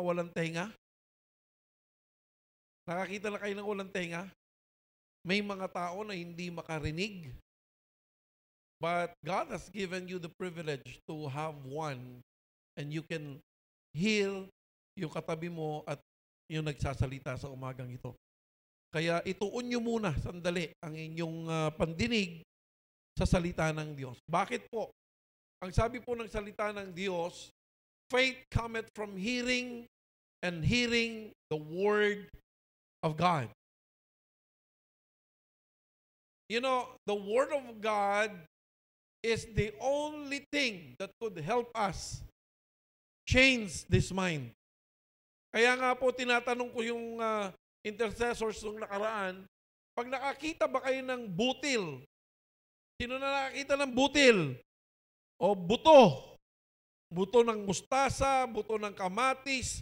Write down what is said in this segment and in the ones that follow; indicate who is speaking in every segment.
Speaker 1: walang tenga? Nakakita na kayo ng walang tenga? May mga tao na hindi makarinig. But God has given you the privilege to have one and you can heal yung katabi mo at yung nagsasalita sa umagang ito. Kaya ituon nyo muna sandali ang inyong pandinig sa salita ng Diyos. Bakit po? Ang sabi po ng salita ng Diyos, faith cometh from hearing and hearing the word of God. You know, the word of God is the only thing that could help us change this mind. Kaya nga po tinatanong ko yung intercessors nung nakaraan, pag nakakita ba kayo ng butil? Sino na nakakita ng butil? O buto? Buto ng mustasa, buto ng kamatis,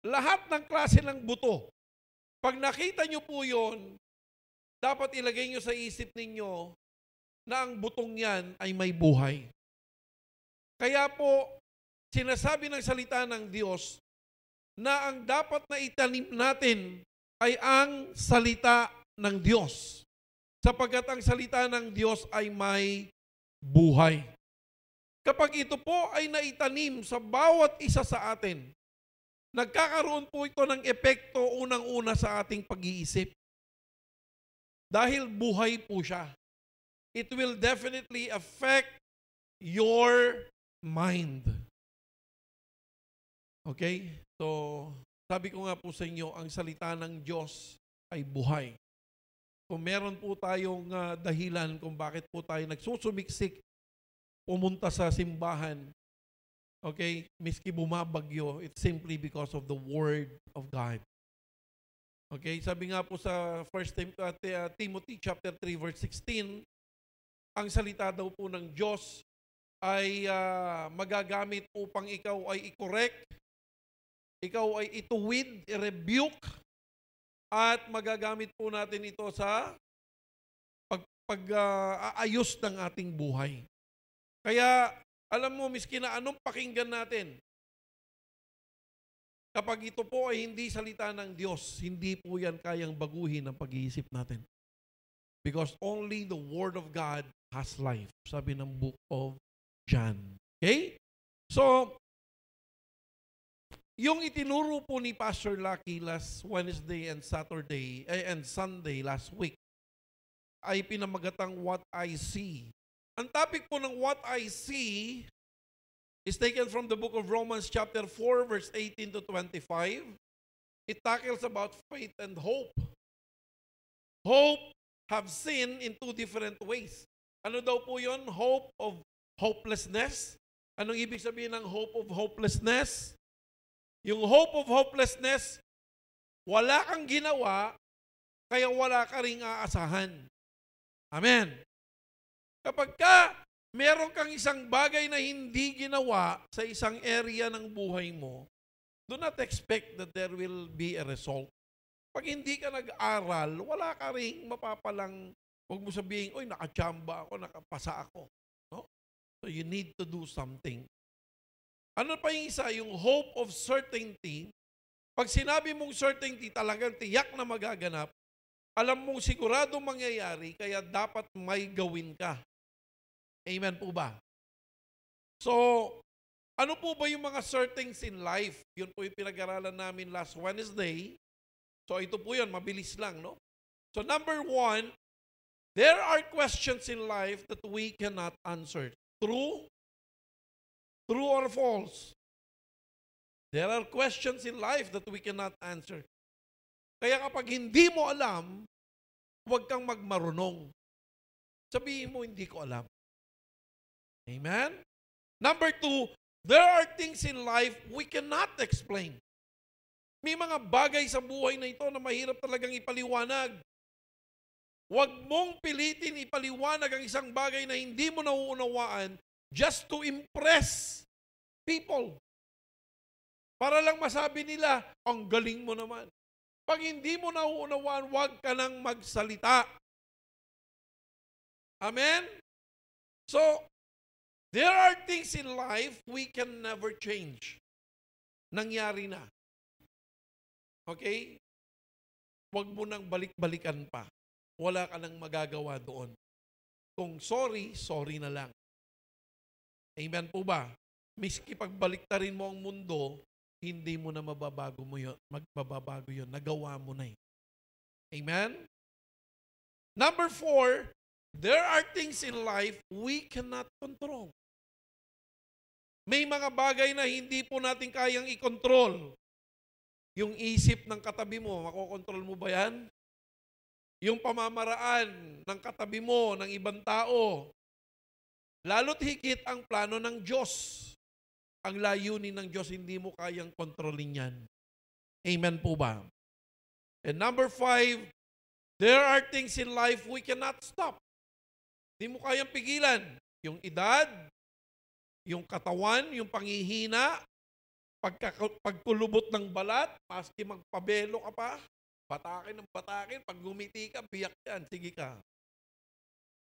Speaker 1: lahat ng klase ng buto. Pag nakita nyo po yun, dapat ilagay nyo sa isip ninyo na ang butong yan ay may buhay. Kaya po, sinasabi ng salita ng Diyos na ang dapat na itanim natin ay ang salita ng Diyos. Sapagkat ang salita ng Diyos ay may buhay. Kapag ito po ay naitanim sa bawat isa sa atin, nagkakaroon po ito ng epekto unang-una sa ating pag-iisip. Dahil buhay po siya. It will definitely affect your mind. Okay? So, sabi ko nga po sa inyo, ang salita ng Diyos ay buhay. Kung meron po tayong dahilan kung bakit po tayo nagsusumiksik, pumunta sa simbahan, okay, miski bumabagyo, it's simply because of the Word of God. Okay, sabi nga po sa 1 Timothy chapter 3 verse 16, ang salita daw po ng Diyos ay magagamit upang ikaw ay i-correct, ikaw ay ituwid, i-rebuke, at magagamit po natin ito sa pag-aayos ng ating buhay. Kaya, alam mo, miski na anong pakinggan natin, kapag ito po ay hindi salita ng Diyos, hindi po yan kayang baguhin ang pag-iisip natin. Because only the Word of God has life. Sabi ng book of John. Okay? So, yung itinuro po ni Pastor Lucky last Wednesday and Saturday, and Sunday last week, ay pinamagatang What I See. Ang topic po ng What I See is taken from the book of Romans chapter 4 verse 18 to 25. It tackles about faith and hope. Hope have seen in two different ways. Ano daw po yun? Hope of hopelessness. Anong ibig sabihin ng hope of hopelessness? Yung hope of hopelessness, wala kang ginawa, kaya wala ka ring aasahan. Amen. Kapag meron kang isang bagay na hindi ginawa sa isang area ng buhay mo, do not expect that there will be a result. Pag hindi ka nag-aral, wala ka ring mapapalang, huwag mo sabihin, oy, nakachamba ako, nakapasa ako. No? So you need to do something. Ano pa yung isa? Yung hope of certainty. Pag sinabi mong certainty, talagang tiyak na magaganap, alam mong sigurado mangyayari, kaya dapat may gawin ka. Amen po ba? So, ano po ba yung mga certainties in life? Yun po yung pinag-aralan namin last Wednesday. So, ito po yun, mabilis lang, no? So, number one, there are questions in life that we cannot answer. True? True or false? There are questions in life that we cannot answer. Kaya kapag hindi mo alam, huwag kang magmarunong. Sabihin mo, hindi ko alam. Amen? Number two, there are things in life we cannot explain. May mga bagay sa buhay na ito na mahirap talagang ipaliwanag. Huwag mong pilitin ipaliwanag ang isang bagay na hindi mo nauunawaan just to impress people. Para lang masabi nila, ang galing mo naman. Pag hindi mo nauunawaan, huwag ka nang magsalita. Amen? So, there are things in life we can never change. Nangyari na. Okay? Huwag mo nang balik-balikan pa. Wala ka nang magagawa doon. Kung sorry, sorry na lang. Amen po ba? Miski pagbaliktarin mo ang mundo, hindi mo na magbabago yun. Nagawa mo na eh. Amen? Number 4, there are things in life we cannot control. May mga bagay na hindi po natin kayang i-control. Yung isip ng katabi mo, makokontrol mo ba yan? Yung pamamaraan ng katabi mo, ng ibang tao. Lalo't higit ang plano ng Diyos. Ang layunin ng Diyos, hindi mo kayang kontrolin yan. Amen po ba? And number 5, there are things in life we cannot stop. Hindi mo kayang pigilan. Yung edad, yung katawan, yung panghihina, pagkulubot ng balat, maski magpabelo ka pa, batakin ng batakin, pag gumiti ka, biyak yan, sige ka.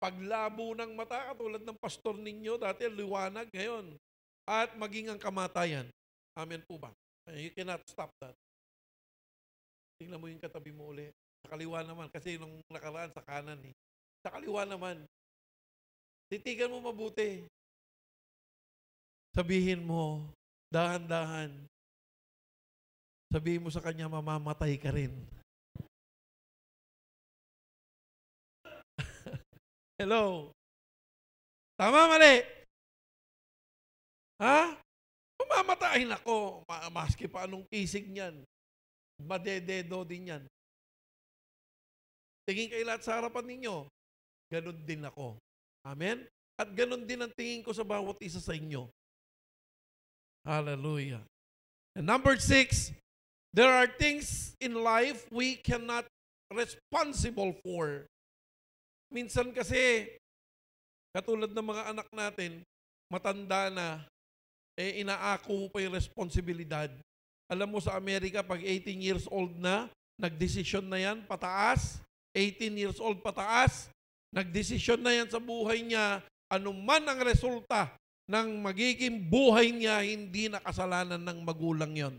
Speaker 1: Paglabo ng mata, katulad ng pastor ninyo, dati liwanag, ngayon. At maging ang kamatayan. Amen po ba? You cannot stop that. Tingnan mo yung katabi mo uli. Sa kaliwa naman, kasi nung nakaraan sa kanan eh. Sa kaliwa naman. Titigan mo mabuti. Sabihin mo, dahan-dahan. Sabihin mo sa kanya, mamamatay ka rin. Hello? Tama, mali? Ha? Mamamatayin ako. Maski pa anong kisig niyan. Madededo din yan. Tingin kayo lahat sa harapan ninyo. Ganon din ako. Amen? At ganon din ang tingin ko sa bawat isa sa inyo. Hallelujah. And number 6, there are things in life we cannot responsible for. Minsan kasi, katulad ng mga anak natin, matanda na, inaako mo pa yung responsibilidad. Alam mo sa Amerika, pag 18 years old na, nagdesisyon na yan, pataas. 18 years old, pataas. Nagdesisyon na yan sa buhay niya. Anuman ang resulta ng magiging buhay niya, hindi na kasalanan ng magulang yon.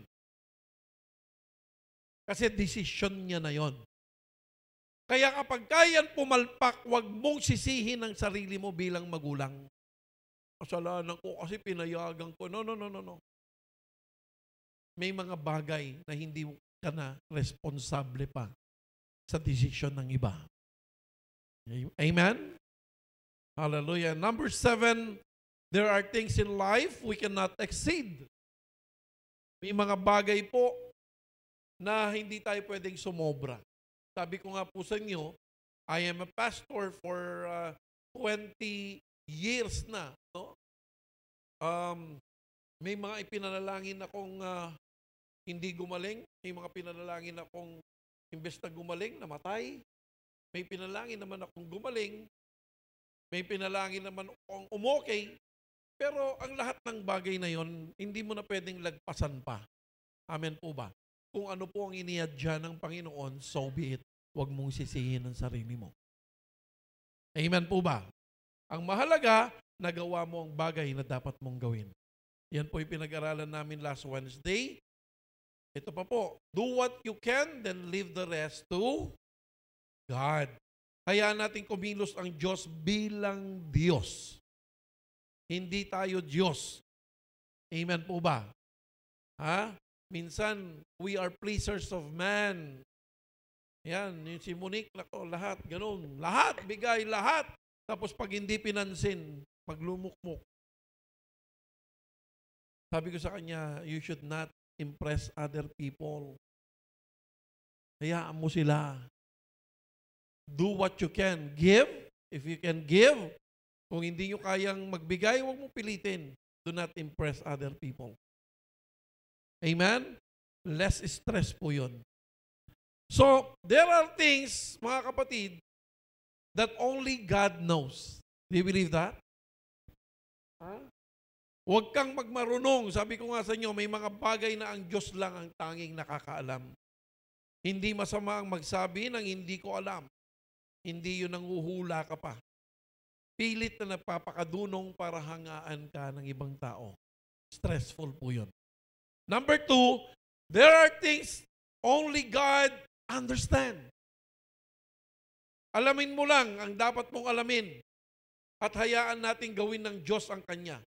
Speaker 1: Kasi desisyon niya na yon. Kaya kapag kayan pumalpak, huwag mong sisihin ang sarili mo bilang magulang. Kasalanan ko kasi pinayagan ko. No. May mga bagay na hindi ka na responsable pa sa desisyon ng iba. Amen? Hallelujah. Number 7, there are things in life we cannot exceed. May mga bagay po na hindi tayo pwedeng sumobra. Sabi ko nga po sa inyo, I am a pastor for 20 years na. No? May mga ipinanalangin akong hindi gumaling. May mga pinanalangin akong imbes na gumaling, namatay. May pinalangin naman akong gumaling. May pinalangin naman akong umokay. Pero ang lahat ng bagay na yon, hindi mo na pwedeng lagpasan pa. Amen po ba? Kung ano po ang iniyadya ng Panginoon, so be it. Huwag mong sisihin ang sarili mo. Amen po ba? Ang mahalaga, nagawa mo ang bagay na dapat mong gawin. Yan po yung pinag-aralan namin last Wednesday. Ito pa po, do what you can, then leave the rest to God. Hayaan natin kumilos ang Diyos bilang Diyos. Hindi tayo Diyos. Amen po ba? Ha? Minsan, we are pleasers of man. Yan, yung si Monique, lahat, ganun. Lahat, bigay, lahat. Tapos pag hindi pinansin, maglumukmuk. Sabi ko sa kanya, you should not impress other people. Hayaan mo sila. Do what you can. Give. If you can give. Kung hindi nyo kayang magbigay, huwag mo pilitin. Do not impress other people. Amen? Less stress po yun. So, there are things, mga kapatid, that only God knows. Do you believe that? Huwag kang magmarunong. Sabi ko nga sa inyo, may mga bagay na ang Diyos lang ang tanging nakakaalam. Hindi masama ang magsabi ng hindi ko alam. Hindi yun ang uhula ka pa. Pilit na nagpapakadunong para hangaan ka ng ibang tao. Stressful po yun. Number 2, there are things Only God understand. Alamin mo lang ang dapat mong alamin at hayaan nating gawin ng Diyos ang Kanya.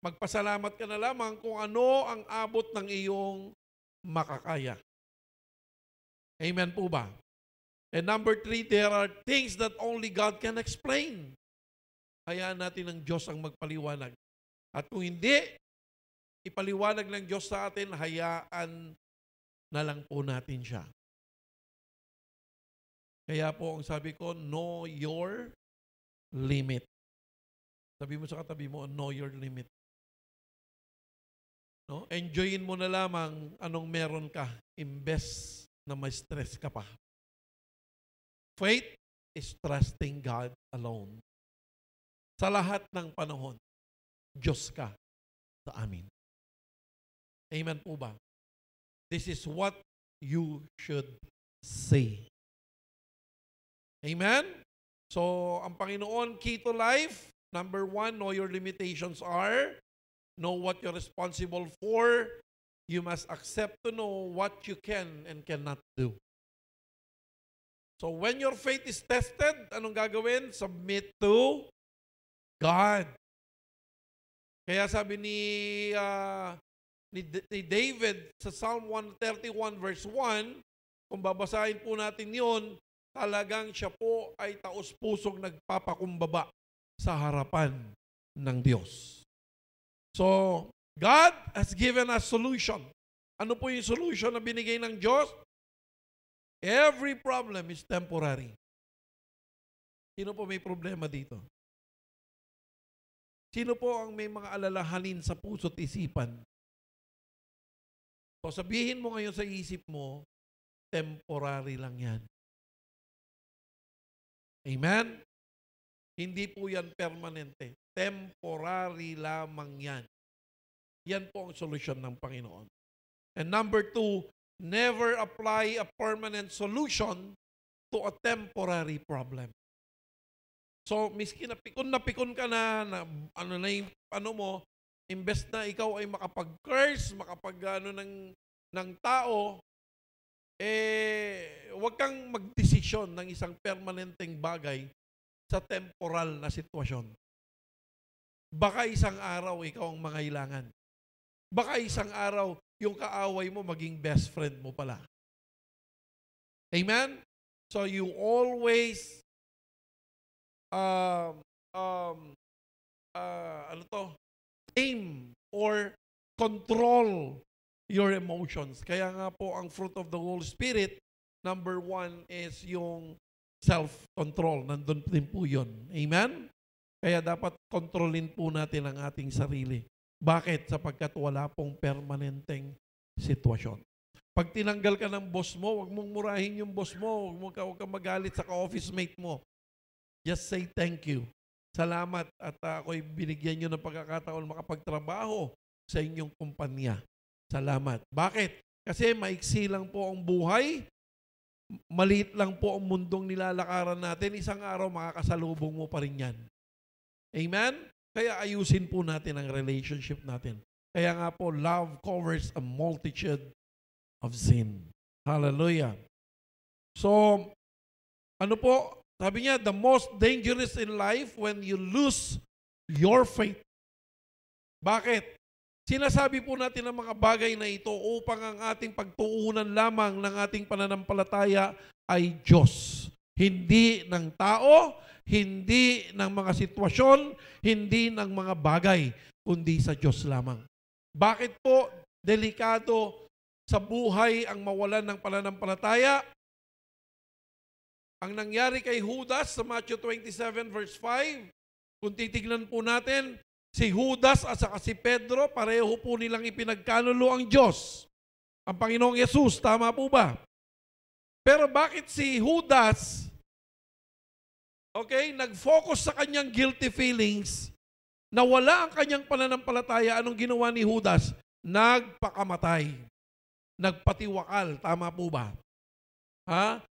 Speaker 1: Magpasalamat ka na lamang kung ano ang abot ng iyong makakaya. Amen po ba? And number 3, there are things that only God can explain. Hayaan natin ng Diyos ang magpaliwanag. At kung hindi, ipaliwanag ng Diyos sa atin, hayaan na lang po natin siya. Kaya po ang sabi ko, know your limit. Sabi mo sa katabi mo, know your limit. No? Enjoyin mo na lamang anong meron ka, imbes na may stress ka pa. Faith is trusting God alone. Sa lahat ng panahon, Diyos ka sa amin. Amen po ba? This is what you should say. Amen? So, ang Panginoon, key to life, number 1, know your limitations are, know what you're responsible for, you must accept to know what you can and cannot do. So, when your faith is tested, anong gagawin? Submit to God. Kaya sabi ni David sa Psalm 131 verse 1, kung babasahin po natin yun, talagang siya po ay taos-pusong nagpapakumbaba sa harapan ng Diyos. So, God has given us solution. Ano po yung solution na binigay ng Diyos? Every problem is temporary. Sino po may problema dito? Sino po ang may mga alalahanin sa puso't isipan? So, sabihin mo ngayon sa isip mo, temporary lang yan. Amen? Hindi po yan permanente. Temporary lamang yan. Yan po ang solusyon ng Panginoon. And number 2, never apply a permanent solution to a temporary problem. So, miski na pikon ka na ano na yung, ano mo, imbes na ikaw ay makapag-curse, ng tao, huwag kang magdesisyon ng isang permanenteng bagay sa temporal na sitwasyon. Baka isang araw ikaw ang mangailangan. Baka isang araw yung kaaway mo maging best friend mo pala. Amen? So you always aim or control your emotions. Kaya nga po ang fruit of the Holy Spirit, number 1 is yung self-control. Nandun din po yun. Amen? Kaya dapat kontrolin po natin ang ating sarili. Bakit? Sapagkat wala pong permanenteng sitwasyon. Pag tinanggal ka ng boss mo, huwag mong murahin yung boss mo. Huwag kang magalit sa ka-office mate mo. Just say thank you. Salamat at ako'y binigyan nyo ng pagkakataon makapagtrabaho sa inyong kumpanya. Salamat. Bakit? Kasi maiksi lang po ang buhay. Maliit lang po ang mundong nilalakaran natin. Isang araw makakasalubong mo pa rin yan. Amen? Kaya ayusin po natin ang relationship natin. Kaya nga po, love covers a multitude of sin. Hallelujah. So, ano po? Sabi niya, the most dangerous in life when you lose your faith. Bakit? Sinasabi po natin ang mga bagay na ito upang ang ating pagtuunan lamang ng ating pananampalataya ay Diyos. Hindi ng tao, hindi ng mga sitwasyon, hindi ng mga bagay, kundi sa Diyos lamang. Bakit po delikado sa buhay ang mawalan ng pananampalataya? Ang nangyari kay Judas sa Matthew 27 verse 5, kung titignan po natin, si Judas at saka si Pedro, pareho po nilang ipinagkanulo ang Diyos. Ang Panginoong Yesus, tama po ba? Pero bakit si Judas, nag-focus sa kanyang guilty feelings, nawala ang kanyang pananampalataya, anong ginawa ni Judas? Nagpakamatay. Nagpatiwakal, tama po ba? Ha?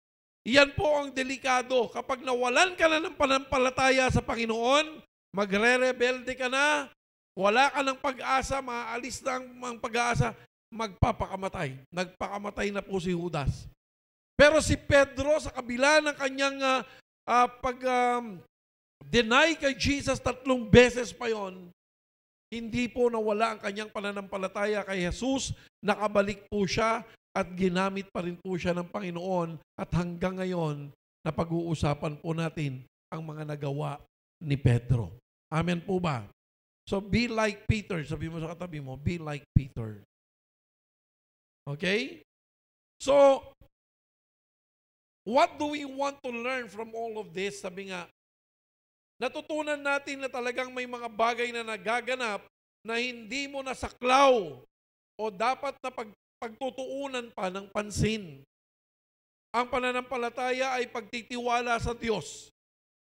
Speaker 1: Iyan po ang delikado. Kapag nawalan ka na ng pananampalataya sa Panginoon, magre-rebelde ka na, wala ka ng pag-asa, maaalis na ang pag-asa, magpapakamatay. Nagpakamatay na po si Judas. Pero si Pedro, sa kabila ng kanyang deny kay Jesus 3 beses pa yon, hindi po nawala ang kanyang pananampalataya kay Jesus. Nakabalik po siya at ginamit pa rin po siya ng Panginoon. At hanggang ngayon, napag-uusapan po natin ang mga nagawa ni Pedro. Amen po ba? So be like Peter. Sabi mo sa katabi mo, be like Peter. Okay? So, what do we want to learn from all of this? Sabi nga, natutunan natin na talagang may mga bagay na nagaganap na hindi mo nasaklaw o dapat na pagtutuunan pa ng pansin. Ang pananampalataya ay pagtitiwala sa Diyos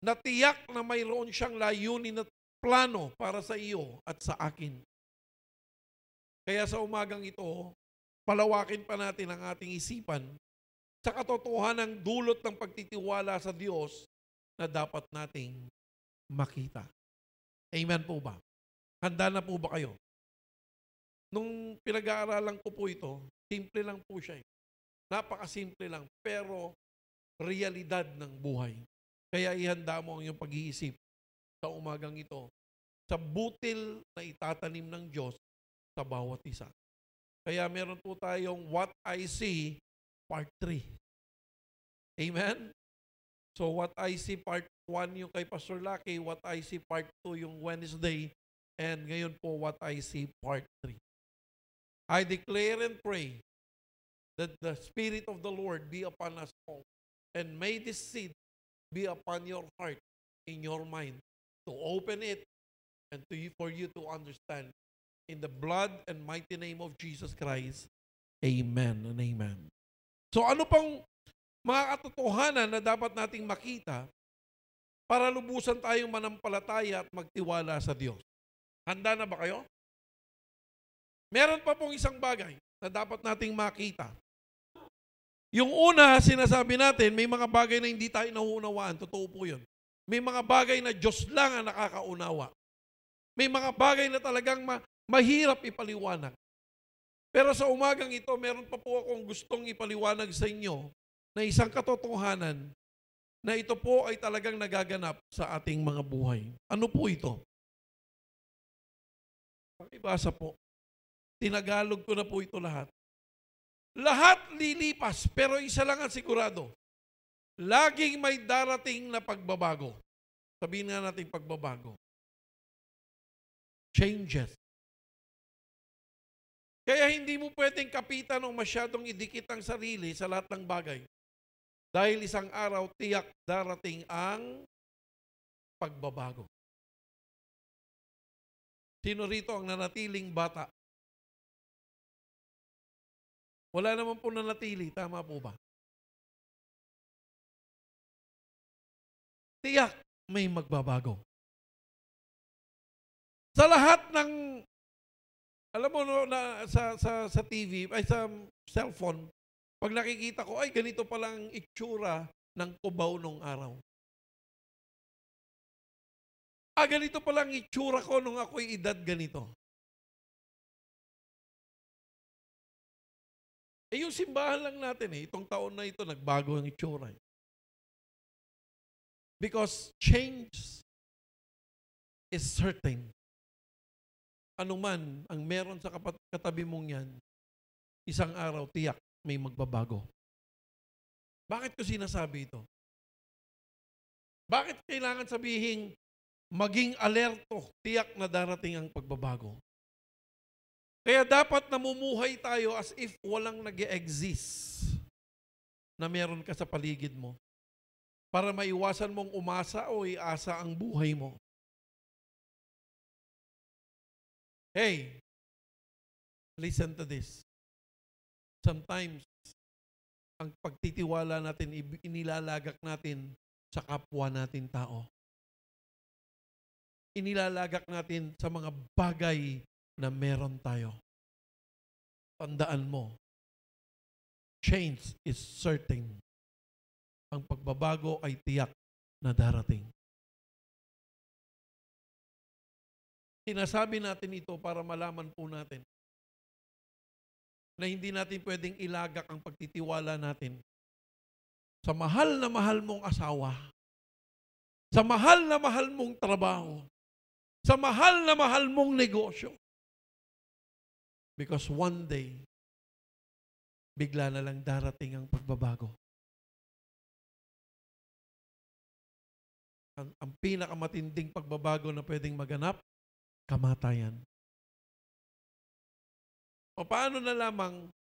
Speaker 1: na tiyak na mayroon siyang layunin at plano para sa iyo at sa akin. Kaya sa umagang ito, palawakin pa natin ang ating isipan sa katotohanan ng dulot ng pagtitiwala sa Diyos na dapat nating makita. Amen po ba? Handa na po ba kayo? Nung pinag-aaralan ko po ito, simple lang po siya. Napakasimple lang, pero realidad ng buhay. Kaya ihanda mo ang iyong pag-iisip sa umagang ito sa butil na itatanim ng Diyos sa bawat isa. Kaya meron po tayong What I See, Part 3. Amen? So What I See, Part 1 yung kay Pastor Lucky, What I See, Part 2 yung Wednesday, and ngayon po What I See, Part 3. I declare and pray that the Spirit of the Lord be upon us all, and may this seed be upon your heart, in your mind, to open it, and for you to understand. In the blood and mighty name of Jesus Christ, amen and amen. So ano pang mga katotohanan na dapat nating makita para lubusan tayong manampalataya at magtiwala sa Diyos? Handa na ba kayo? Meron pa pong isang bagay na dapat nating makita. Yung una, sinasabi natin, may mga bagay na hindi tayo nauunawaan. Totoo po yun. May mga bagay na Diyos lang ang nakakaunawa. May mga bagay na talagang mahirap ipaliwanag. Pero sa umagang ito, meron pa po akong gustong ipaliwanag sa inyo na isang katotohanan na ito po ay talagang nagaganap sa ating mga buhay. Ano po ito? Pakibasa po. Tinagalog ko na po ito lahat. Lahat lilipas, pero isa lang ang sigurado. Laging may darating na pagbabago. Sabihin nga natin pagbabago. Changes. Kaya hindi mo pwedeng kapitan o masyadong idikit ang sarili sa lahat ng bagay. Dahil isang araw, tiyak darating ang pagbabago. Sino rito ang nanatiling bata? Wala naman po nanatili. Tama po ba? Tiyak may magbabago. Sa lahat ng, alam mo no, na sa TV, ay sa cellphone, pag nakikita ko, ay ganito palang itsura ng Cubao nung araw. Ganito palang itsura ko nung ako'y edad ganito. Yung simbahan lang natin itong taon na ito, nagbago ang itsura. Because change is certain. Ano man ang meron sa katabi mong yan, isang araw, tiyak, may magbabago. Bakit ko sinasabi ito? Bakit kailangan sabihin, maging alerto, tiyak na darating ang pagbabago? Kaya dapat namumuhay tayo as if walang nag-e-exist na meron ka sa paligid mo para maiwasan mong umasa o iasa ang buhay mo. Hey, listen to this. Sometimes, ang pagtitiwala natin, inilalagak natin sa kapwa natin tao. Inilalagak natin sa mga bagay na meron tayo. Tandaan mo, change is certain. Ang pagbabago ay tiyak na darating. Sinasabi natin ito para malaman po natin na hindi natin pwedeng ilagak ang pagtitiwala natin sa mahal na mahal mong asawa, sa mahal na mahal mong trabaho, sa mahal na mahal mong negosyo. Because one day, bigla na lang darating ang pagbabago. Ang pinakamatinding pagbabago na pwedeng maganap, kamatayan. O paano na lamang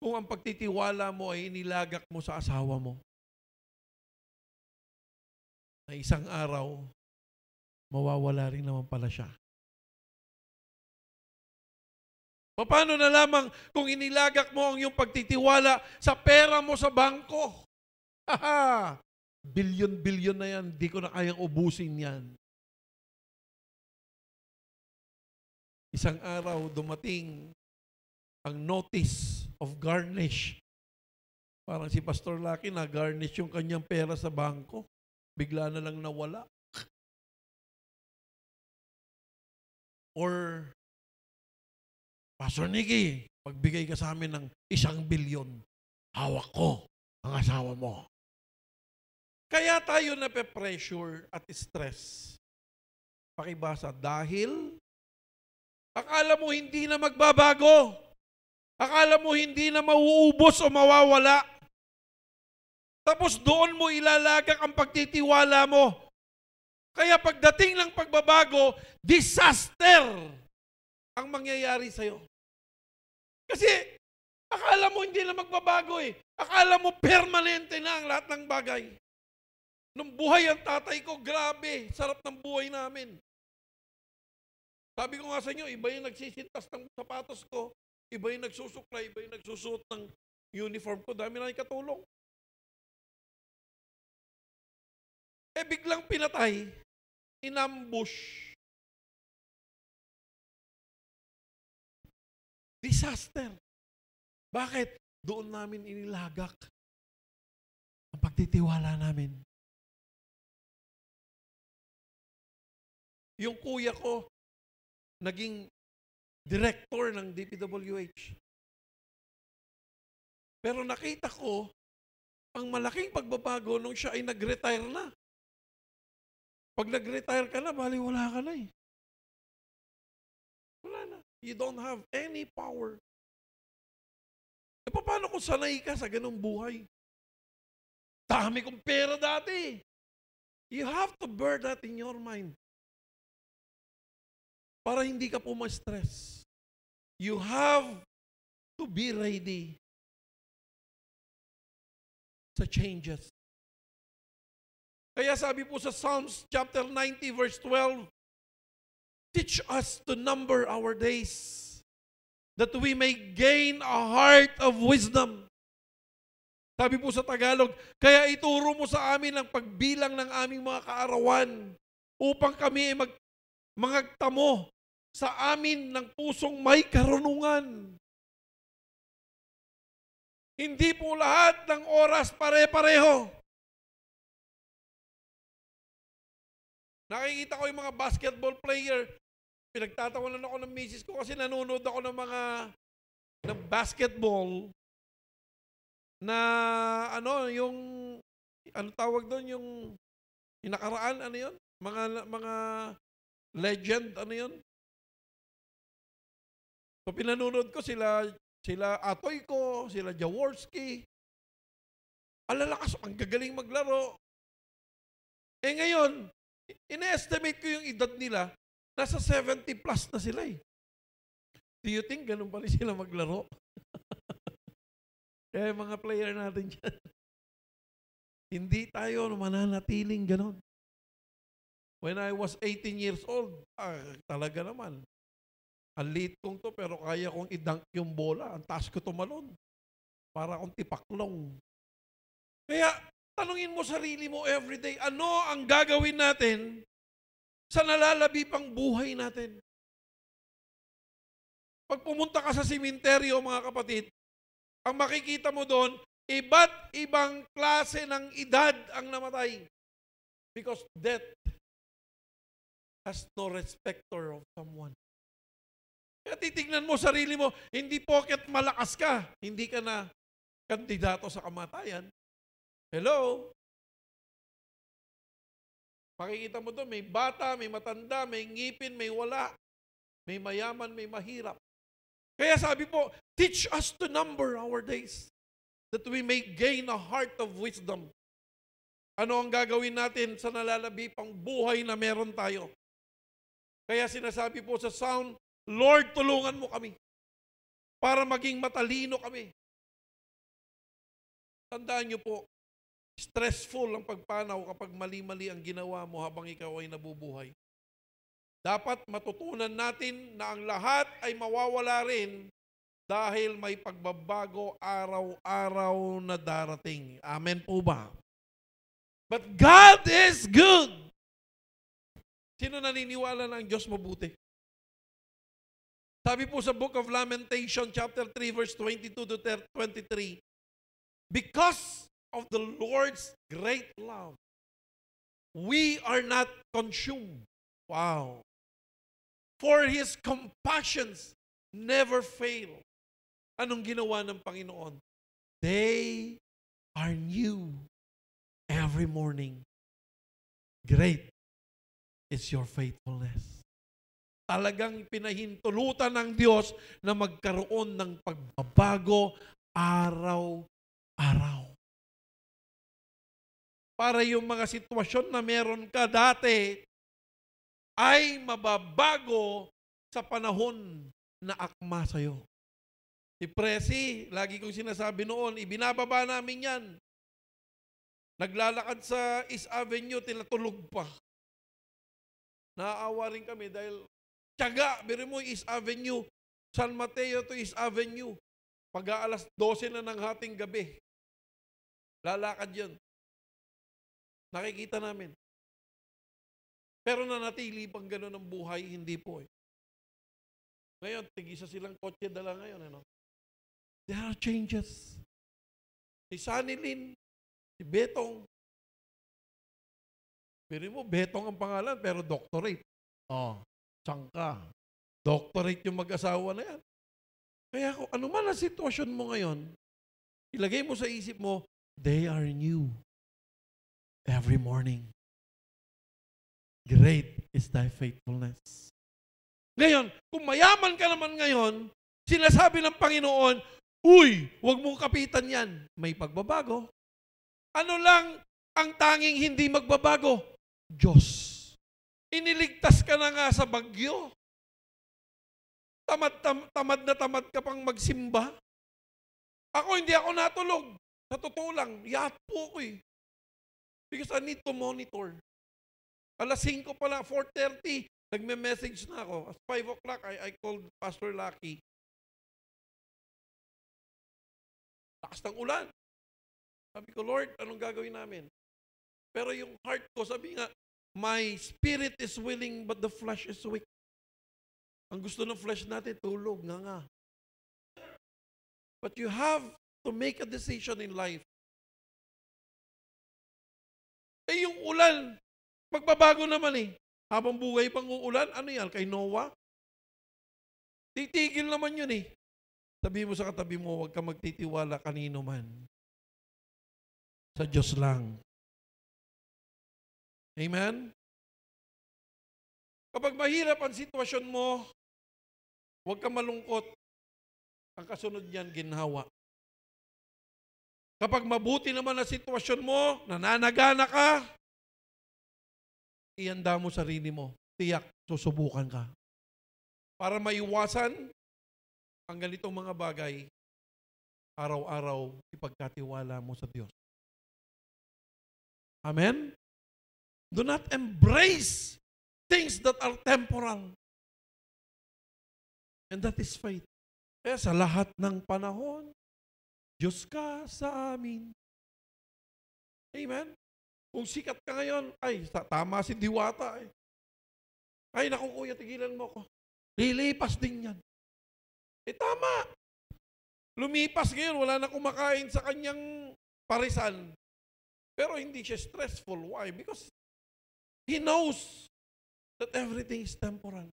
Speaker 1: kung ang pagtitiwala mo ay inilagak mo sa asawa mo? Na isang araw, mawawala rin naman pala siya. O paano na lamang kung inilagak mo ang iyong pagtitiwala sa pera mo sa bangko? Haha! Bilyon-bilyon na yan, di ko na kayang ubusin yan. Isang araw, dumating ang notice of garnish. Parang si Pastor Lucky, na-garnish yung kanyang pera sa bangko. Bigla na lang nawala. Or, Pastor Nicky, pagbigay ka sa amin ng 1 bilyon, hawak ko ang asawa mo. Kaya tayo nape-pressure at stress. Pakibasa, dahil akala mo hindi na magbabago. Akala mo hindi na mauubos o mawawala. Tapos doon mo ilalagak ang pagtitiwala mo. Kaya pagdating ng pagbabago, disaster ang mangyayari sa'yo. Kasi akala mo hindi na magbabago eh. Akala mo permanente na ang lahat ng bagay. Nung buhay ang tatay ko, grabe, sarap ng buhay namin. Sabi ko nga sa inyo, iba yung nagsisintas ng sapatos ko, iba yung nagsusuklay, iba yung nagsusuot ng uniform ko, dami na ikatulong. Eh biglang pinatay, inambush. Disaster. Bakit? Doon namin inilagak ang pagtitiwala namin. Yung kuya ko, naging director ng DPWH. Pero nakita ko, ang malaking pagbabago nung siya ay nag-retire na. Pag nag-retire ka na, bali wala ka na eh. Wala na. You don't have any power. E paano kung sanay ka sa ganung buhay? Dami kong pera dati. You have to bear that in your mind. Para hindi ka stress. You have to be ready sa changes. Kaya sabi po sa Psalms chapter 90 verse 12, teach us to number our days that we may gain a heart of wisdom. Sabi po sa Tagalog, kaya ituro mo sa amin ang pagbilang ng aming mga kaarawan upang kami ay mangagtamo sa amin ng pusong may karunungan. Hindi po lahat ng oras pare-pareho. Nakikita ko yung mga basketball player, pinagtatawanan ako ng misis ko kasi nanonood ako ng mga basketball na yung tawag doon, yung nakaraan, yun? Mga legend, yun? So pinanonood ko sila Atoy ko, sila Jaworski. Alalakas, ang gagaling maglaro. Eh ngayon, ina-estimate ko yung edad nila, nasa 70 plus na sila eh. Do you think ganun pa rin sila maglaro? Eh mga player natin dyan. Hindi tayo mananatiling ganun. When I was 18 years old, talaga naman. Ang liit kong to, pero kaya kong i-dunk yung bola. Ang taas ko tumalon. Para akong tipaklong. Kaya, tanungin mo sarili mo everyday, ano ang gagawin natin sa nalalabi pang buhay natin? Pag pumunta ka sa simenteryo, mga kapatid, ang makikita mo doon, iba't ibang klase ng edad ang namatay. Because death has no respecter of someone. Kaya titignan mo sarili mo, hindi porket malakas ka, hindi ka na kandidato sa kamatayan. Hello? Makikita mo doon, may bata, may matanda, may ngipin, may wala, may mayaman, may mahirap. Kaya sabi po, teach us to number our days that we may gain a heart of wisdom. Ano ang gagawin natin sa nalalabipang buhay na meron tayo? Kaya sinasabi po sa Psalm, Lord, tulungan mo kami para maging matalino kami. Tandaan niyo po, stressful ang pagpanaw kapag mali-mali ang ginawa mo habang ikaw ay nabubuhay. Dapat matutunan natin na ang lahat ay mawawala rin dahil may pagbabago araw-araw na darating. Amen po ba? But God is good. Sino naniniwala na ang Diyos mabuti? Sabi po sa Book of Lamentation, chapter 3, verse 22 to 23, because of the Lord's great love, we are not consumed. Wow. For His compassions never fail. Anong ginawa ng Panginoon? They are new every morning. Great is your faithfulness. Talagang pinahintulutan ng Diyos na magkaroon ng pagbabago araw-araw. Para yung mga sitwasyon na meron ka dati ay mababago sa panahon na akma sa'yo. Si Presi, lagi kong sinasabi noon, ibinababa namin yan. Naglalakad sa East Avenue, tinatulog pa. Naaawa rin kami dahil tiyaga, biro mo East Avenue, San Mateo to East Avenue. Pag-aalas 12 na ng hating gabi. Lalakad yun. Nakikita namin. Pero nanatili pang gano'n ang buhay, hindi po eh. Ngayon, tigisa silang kotse dala ngayon. Ano? There are changes. Si Sunny Lynn, si Betong. Biro mo, Betong ang pangalan, pero doctorate. Oh. Sangka. Doctorate yung mag-asawa na yan. Kaya kung ano man ang sitwasyon mo ngayon, ilagay mo sa isip mo, they are new every morning. Great is thy faithfulness. Ngayon, kung mayaman ka naman ngayon, sinasabi ng Panginoon, uy, huwag mong kapitan yan. May pagbabago. Ano lang ang tanging hindi magbabago? Diyos. Iniligtas ka na nga sa bagyo. Tamad na tamad ka pang magsimba. Ako, hindi ako natulog. Sa totoo lang, yapo ko eh. Because I need to monitor. Alas 5 pa lang, 4:30, nagme-message na ako. At 5 o'clock, I called Pastor Lucky. Lakas ng ulan. Sabi ko, Lord, anong gagawin namin? Pero yung heart ko, sabi nga, my spirit is willing, but the flesh is weak. Ang gusto ng flesh natin, tulog, nga. But you have to make a decision in life. Eh, yung ulan, magbabago naman eh. Habang buhay pang uulan, ano yan? Kay Noah? Titigil naman yun eh. Sabi mo sa katabi mo, huwag ka magtitiwala kanino man. Sa Diyos lang. Amen? Kapag mahirap ang sitwasyon mo, huwag ka malungkot. Ang kasunod niyan, ginhawa. Kapag mabuti naman ang sitwasyon mo, nananagana ka, ihanda mo sarili mo. Tiyak, susubukan ka. Para maiwasan ang ganitong mga bagay, araw-araw ipagkatiwala mo sa Diyos. Amen? Do not embrace things that are temporal. And that is faith. Kaya sa lahat ng panahon, Diyos ka sa amin. Amen? Kung sikat ka ngayon, ay, tama si Diwata. Ay, naku kuya, tigilan mo ko. Lilipas din yan. Eh, tama. Lumipas ngayon, wala na kumakain sa kanyang parisan. Pero hindi siya stressful. Why? Because he knows that everything is temporal.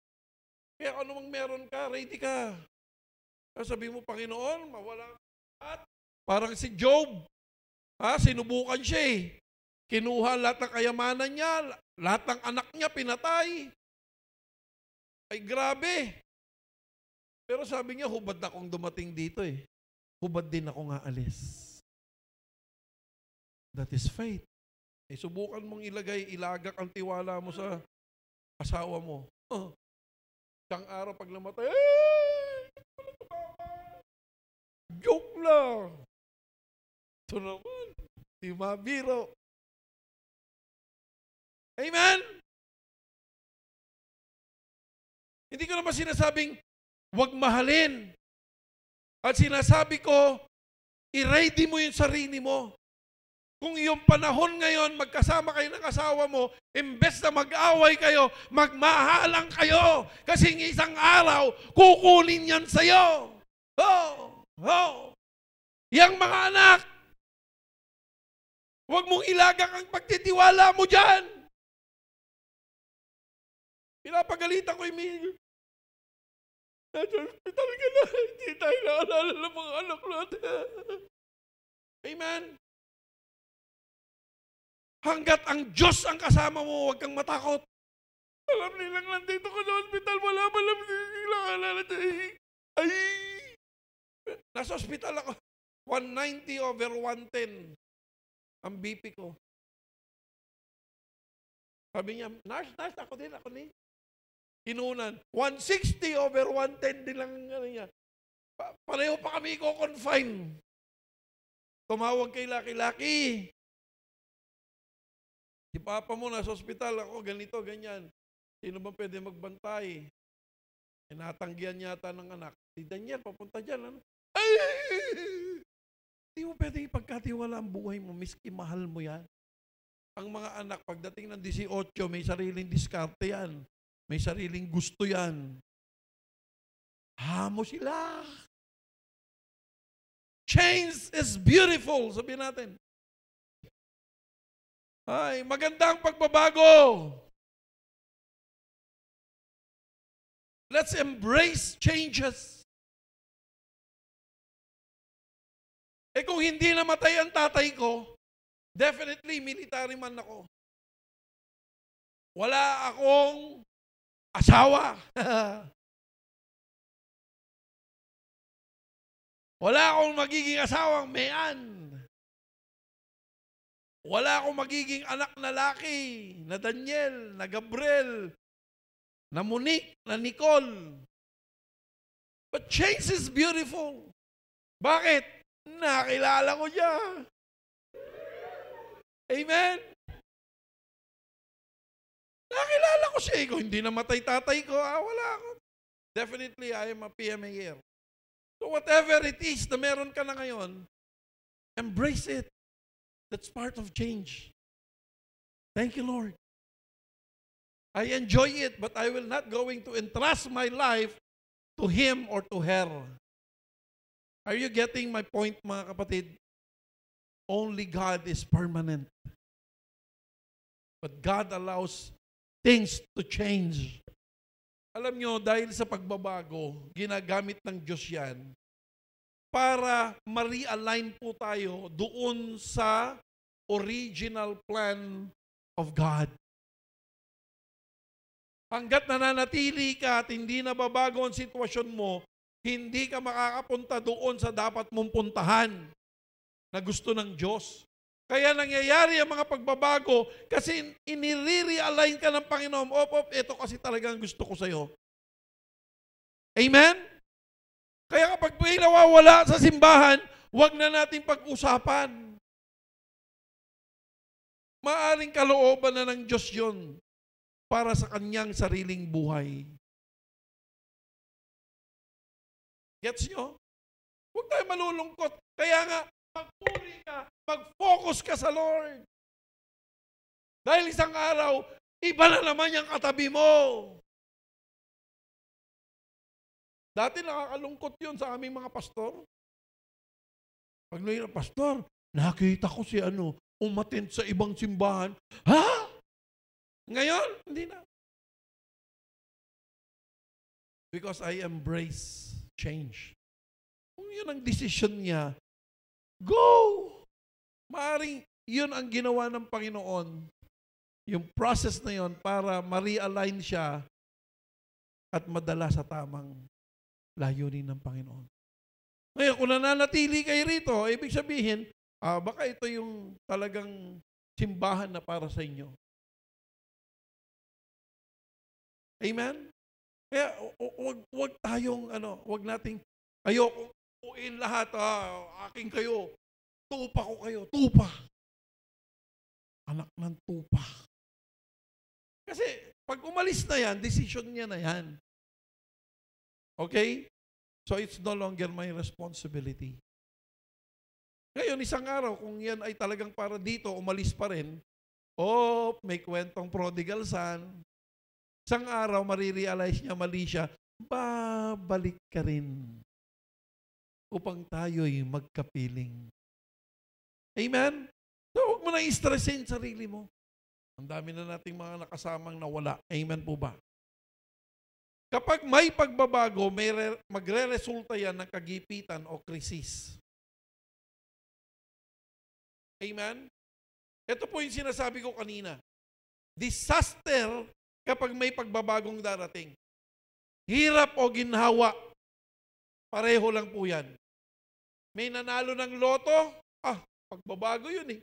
Speaker 1: Kaya ano mang meron ka, ready ka. Sabi mo, Panginoon, mawala at parang si Job, sinubukan siya eh. Kinuha lahat ng kayamanan niya, lahat ng anak niya pinatay. Ay grabe. Pero sabi niya, hubad na akong dumating dito eh. Hubad din ako nga alis. That is faith. Subukan mong ilagak ang tiwala mo sa asawa mo. Isang araw pag namatay, joke lang. Ito naman, di mabiro. Amen? Hindi ko naman sinasabing, huwag mahalin. At sinasabi ko, i-ready mo yung sarili mo. Kung iyong panahon ngayon, magkasama kayo ng asawa mo, imbes na mag-away kayo, magmahalang kayo. Kasi isang araw, kukunin yan sa'yo. Yang mga anak, huwag mong ilagak ang pagtitiwala mo dyan. Pinapagalitan ko yung nasa hospital ka na, hindi tayo naalala ng mga anak natin. Amen? Hanggat ang Diyos ang kasama mo, huwag kang matakot. Alam nilang nandito ka sa hospital, wala nilang alala. Ay! Nasa hospital ako. 190/110 ang BP ko. Sabi niya, nurse, ako din. Inunan, 160/110 din lang ano niya. Pareho pa kami i-confine. Tumawag kay Laki. Si Papa mo nasa ospital, ako ganito, ganyan. Sino ba pwede magbantay? Natanggihan yata ng anak. Si Daniel, papunta dyan. Ano? Ay! Hindi mo pwede ipagkatiwala ang buhay mo, miski mahal mo yan. Ang mga anak, pagdating ng 18, may sariling diskarte yan. May sariling gusto yan. Hamo sila. Change is beautiful, sabihin natin. Ay, magandang pagbabago. Let's embrace changes. Kung hindi namatay ang tatay ko, definitely military man ako. Wala akong asawa. Wala akong magiging asawang mayan. Wala akong magiging anak na laki, na Daniel, na Gabriel, na Monique, na Nicole. But change is beautiful. Bakit? Nakilala ko siya. Amen? Nakilala ko siya. Kung hindi namatay tatay ko, wala ako. Definitely, I am a PMAer. So whatever it is na meron ka na ngayon, embrace it. That's part of change. Thank you, Lord. I enjoy it, but I will not going to entrust my life to him or to her. Are you getting my point, mga kapatid? Only God is permanent. But God allows things to change. Alam nyo, dahil sa pagbabago, ginagamit ng Diyos yan para ma-realign po tayo doon sa original plan of God. Hanggat nananatili ka at hindi nababago ang sitwasyon mo, hindi ka makakapunta doon sa dapat mong puntahan na gusto ng Diyos. Kaya nangyayari ang mga pagbabago kasi inire-realign ka ng Panginoon. Ito kasi talagang gusto ko sa'yo. Amen? Kaya kapag may nawawala sa simbahan, huwag na natin pag-usapan. Maaring kalooban na ng Diyos yun para sa kanyang sariling buhay. Gets nyo? Huwag tayo malulungkot. Kaya nga, magpuri ka, mag-focus ka sa Lord. Dahil isang araw, iba na naman yung katabi mo. Dati nakakalungkot yun sa aming mga pastor. Pag nila, pastor, nakita ko si umattend sa ibang simbahan. Ha? Ngayon, hindi na. because I embrace change. Kung yun ang desisyon niya, go! Maaring yun ang ginawa ng Panginoon, yung process na yun para ma-realign siya at madala sa tamang layunin ng Panginoon. Ngayon, kung nananatili kayo rito, ibig sabihin, baka ito yung talagang simbahan na para sa inyo. Amen? Kaya wag tayong, wag nating, ayoko, uin lahat, aking kayo, tupa ko kayo, tupa. Anak ng tupa. Kasi, pag umalis na yan, decision niya na yan. Okay? So, it's no longer my responsibility. Ngayon, isang araw, kung yan ay talagang para dito, umalis pa rin, may kwentong prodigal son, isang araw, marirealize niya, mali siya, babalik ka rin upang tayo'y magkapiling. Amen? So, huwag mo na i-stressin sarili mo. Ang dami na nating mga nakasamang nawala. Amen po ba? Kapag may pagbabago, magre-resulta yan ng kagipitan o krisis. Amen? Ito po yung sinasabi ko kanina. Disaster kapag may pagbabagong darating. Hirap o ginhawa, pareho lang po yan. May nanalo ng loto, pagbabago yun eh.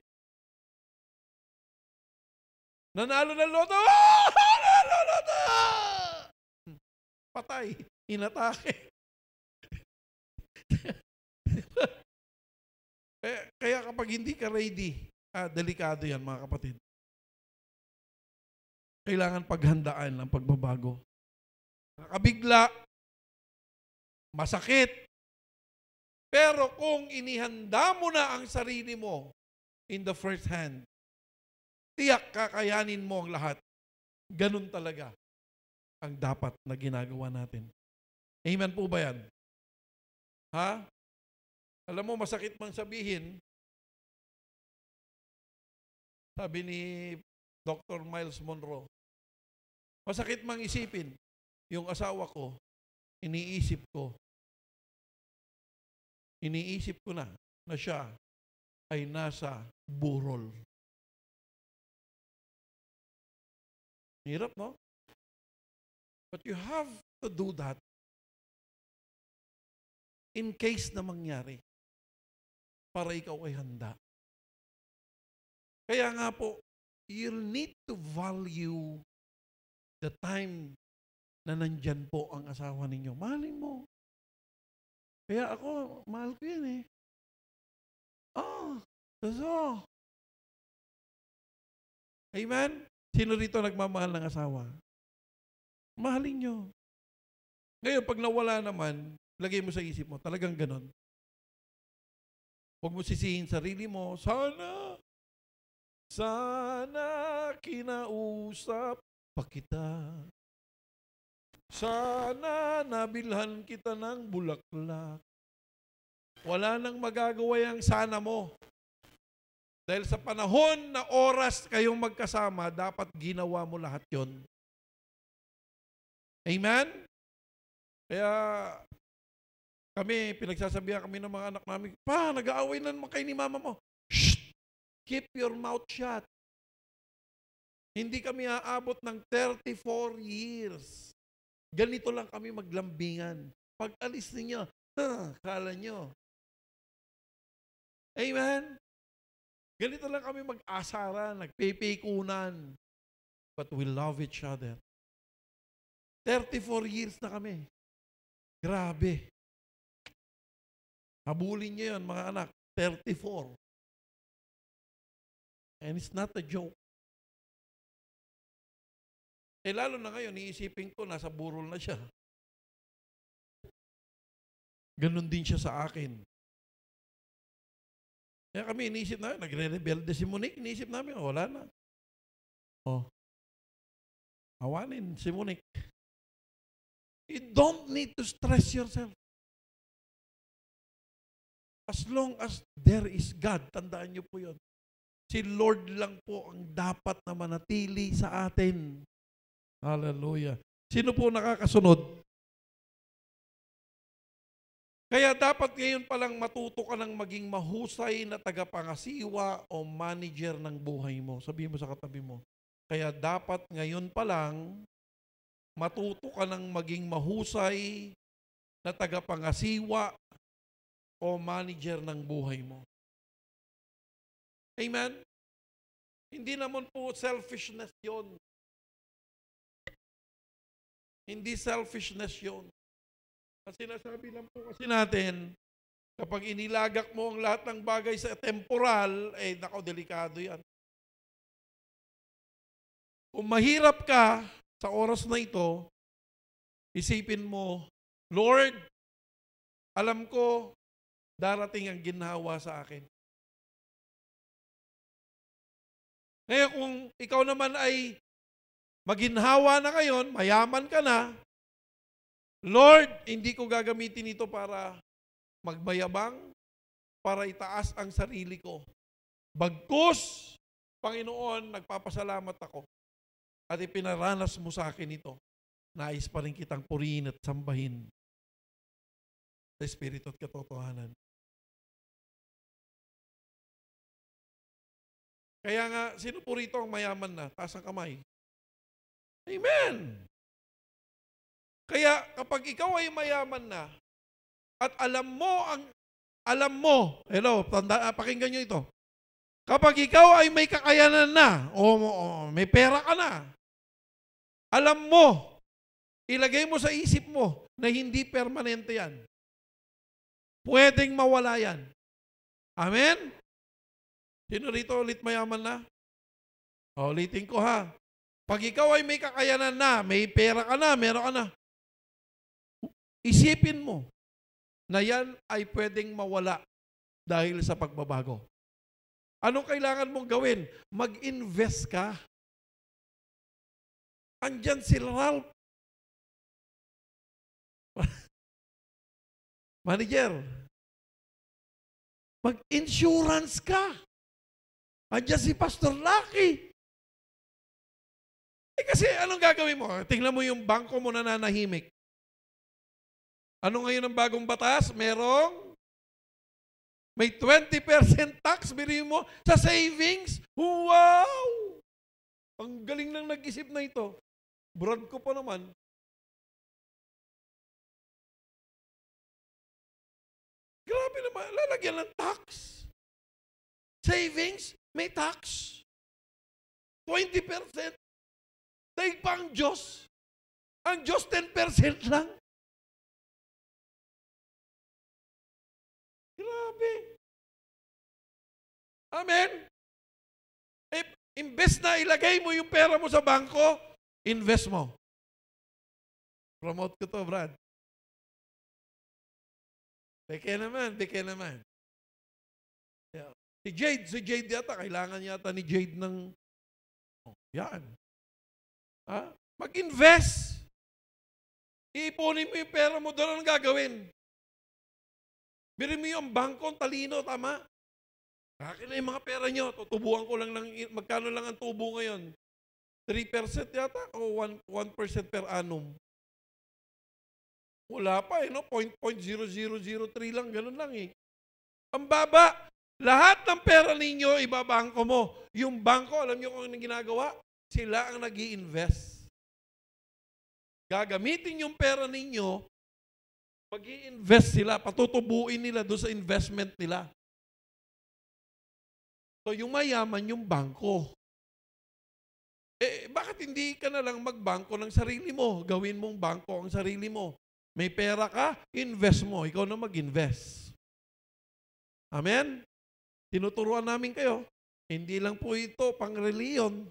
Speaker 1: Nanalo ng loto, nanalo loto! Patay, inatake. Kaya kapag hindi ka ready, delikado yan mga kapatid. Kailangan paghandaan ang pagbabago. Nakabigla, masakit. Pero kung inihanda mo na ang sarili mo in the first hand, tiyak kakayanin mo ang lahat. Ganun talaga ang dapat na ginagawa natin. Amen po ba yan? Ha? Alam mo, masakit mang sabihin, sabi ni Dr. Miles Monroe, masakit mang isipin, yung asawa ko, iniisip ko na siya ay nasa burol. Hirap, no? But you have to do that in case na mangyari para ikaw ay handa. Kaya nga po, you'll need to value the time na nandyan po ang asawa ninyo. Mahalin mo. Kaya ako, mahal ko yan eh. So. Amen? Sino rito nagmamahal ng asawa? Mahalin nyo. Ngayon, pag nawala naman, lagay mo sa isip mo, talagang ganon. Huwag mo sisihin sarili mo, sana kinausap pa kita. Sana nabilhan kita ng bulaklak. Wala nang magagawa yung sana mo. Dahil sa panahon na oras kayong magkasama, dapat ginawa mo lahat yon. Amen? Kaya pinagsasabihan kami ng mga anak namin, nag-aaway na naman kayo ni mama mo. Shh! Keep your mouth shut. Hindi kami aabot ng 34 years. Ganito lang kami maglambingan. Pag alis ninyo, kala nyo. Amen? Ganito lang kami mag-asaran, nagpipikunan. But we love each other. 34 years na kami. Grabe. Habulin nyo yun, mga anak. 34. And it's not a joke. Lalo na ngayon, iisipin ko, nasa burol na siya. Ganon din siya sa akin. Kaya kami, iniisip namin, nagre-rebelde si Monique, iniisip namin, wala na. Awanin si Monique. You don't need to stress yourself. As long as there is God, tandaan niyo po yun. Si Lord lang po ang dapat na manatili sa atin. Hallelujah. Sino po nakakasunod? Kaya dapat ngayon palang matuto ka ng maging mahusay na tagapangasiwa o manager ng buhay mo. Sabihin mo sa katabi mo. Kaya dapat ngayon palang matuto ka ng maging mahusay na tagapangasiwa o manager ng buhay mo. Amen? Hindi naman po selfishness yon. Hindi selfishness yon. Kasi nasabi lang po kasi natin, kapag inilagak mo ang lahat ng bagay sa temporal, nako, delikado yan. Kung mahirap ka sa oras na ito, isipin mo, Lord, alam ko, darating ang ginhawa sa akin. Ngayon, kung ikaw naman ay maginhawa na ngayon, mayaman ka na, Lord, hindi ko gagamitin ito para magmayabang, para itaas ang sarili ko. Bagkus, Panginoon, nagpapasalamat ako at ipinaranas mo sa akin ito. Nais pa rin kitang purihin at sambahin sa Espiritu at katotohanan. Kaya nga, sino po rito ang mayaman na? Taas ang kamay. Amen! Kaya kapag ikaw ay mayaman na at alam mo, hello, pakinggan nyo ito. Kapag ikaw ay may kakayanan na o may pera ka na, alam mo, ilagay mo sa isip mo na hindi permanente yan. Pwedeng mawala yan. Amen? Sino rito ulit mayaman na? Ulitin ko ha. Pag ikaw ay may kakayanan na, may pera ka na, meron ka na, isipin mo na yan ay pwedeng mawala dahil sa pagbabago. Anong kailangan mong gawin? Mag-invest ka. Andyan si Ralph. Manager, mag-insurance ka. Andyan si Pastor Lucky. Kasi anong gagawin mo? Tingnan mo yung bangko mo na nanahimik. Ano ngayon ang bagong batas? May 20% tax, biri mo, sa savings. Wow! Ang galing nang nag-isip na ito. Brad ko pa naman. Grabe naman, lalagyan ng tax. Savings, may tax. 20%. Dahil pa ang Diyos. Ang Diyos 10% lang. Grabe. Amen? Imbes na ilagay mo yung pera mo sa bangko, invest mo. Promote ko to, Brad. Beke naman. Yeah. Si Jade yata, kailangan yata ni Jade ng, yan. Mag-invest. Iipunin mo yung pera mo, doon ang gagawin. Bili mo yung bangko, talino, tama? Akin na yung mga pera nyo, tutubuan ko lang ng, magkano lang ang tubo ngayon? 3% yata o 1% per annum? Wala pa no? 0.0003 lang, ganun lang Ang baba, lahat ng pera ninyo, ibabangko mo. Yung bangko, alam nyo kung anong ginagawa? Sila ang nag-i-invest. Gagamitin yung pera ninyo, mag-i-invest sila, patutubuin nila doon sa investment nila. So, yung mayaman, yung bangko. Bakit hindi ka na lang magbangko ng sarili mo? Gawin mong bangko ang sarili mo. May pera ka, invest mo. Ikaw na mag-invest. Amen? Tinuturuan namin kayo. Hindi lang po ito pang-reliyon.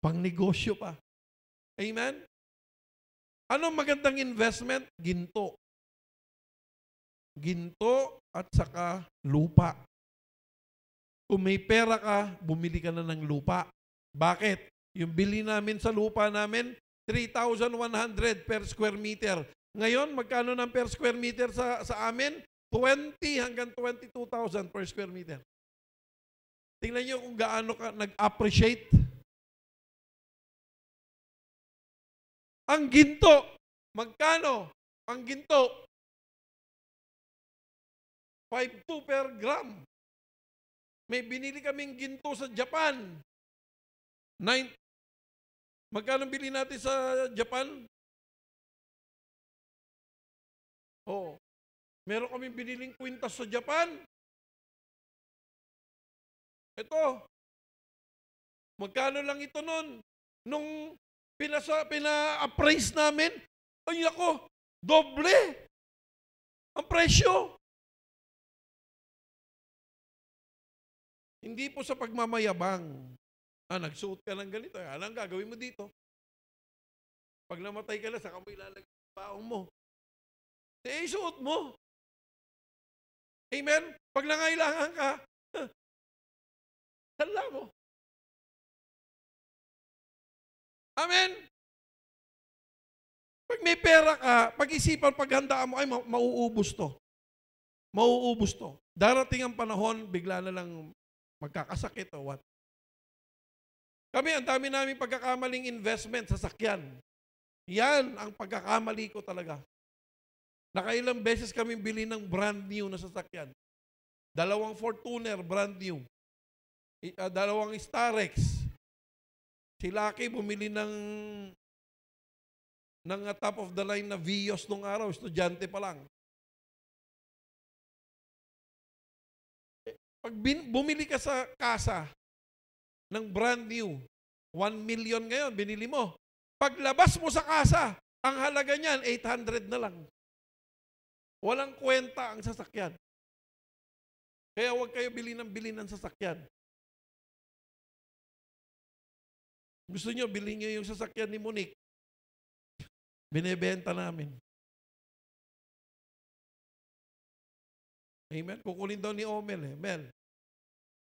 Speaker 1: Pang-negosyo pa. Amen? Anong magandang investment? Ginto. Ginto at saka lupa. Kung may pera ka, bumili ka na ng lupa. Bakit? Yung bili namin sa lupa namin, 3,100 per square meter. Ngayon, magkano ng per square meter sa amin? 20 hanggang 22,000 per square meter. Tingnan nyo kung gaano ka nag-appreciate. Ang ginto, magkano? ang ginto, 5.2 per gram. May binili kaming ginto sa Japan. 9. Magkano bili natin sa Japan? Oh, meron kaming biniling kwintas sa Japan. Ito, magkano lang ito nun? Nung pina-appraise namin, ay ako, doble ang presyo. Hindi po sa pagmamayabang. Nagsuot ka ng ganito. Alang gagawin mo dito. Pag namatay ka na, saka mo ilalagay ang baong mo. Isuot mo. Amen? Pag nangailangan ka, hala mo. Amen? Pag may pera ka, pag-isipan, paghandaan mo, ay mauubos to. Mauubos to. Darating ang panahon, bigla na lang magkakasakit o what. Kami, ang dami namin pagkakamaling investment sa sakyan. Yan ang pagkakamali ko talaga. Nakailang beses kami bili ng brand new na sasakyan. 2 Fortuner, brand new. 2 Starex. Si Lucky bumili ng top of the line na Vios nung araw, estudyante pa lang. Pag bumili ka sa kasa ng brand new, 1 million ngayon, binili mo. Paglabas mo sa kasa, ang halaga niyan, 800 na lang. Walang kwenta ang sasakyan. Kaya huwag kayo bili ng sasakyan. Gusto nyo, bilhin nyo yung sasakyan ni Monique. Binebenta namin. Amen? Kukunin daw ni Omel eh. Mel.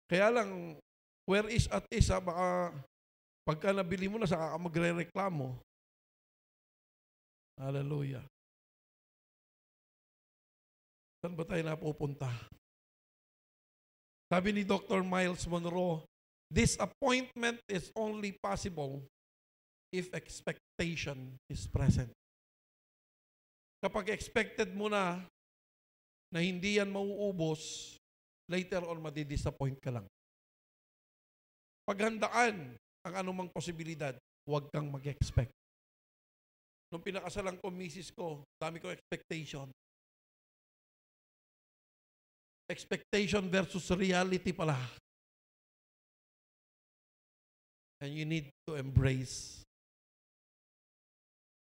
Speaker 1: Kaya lang, where is at is, baka pagka nabili mo na, saka ka magre-reklamo. Hallelujah. Saan ba tayo napupunta? Sabi ni Dr. Miles Monroe, disappointment is only possible if expectation is present. Kapag expected mo na hindi yan mauubos, later on madidisappoint ka lang. Paghandaan ang anumang posibilidad, huwag kang mag-expect. Nung pinakasalan ko, misis ko, dami ko expectation. Expectation versus reality pala. And you need to embrace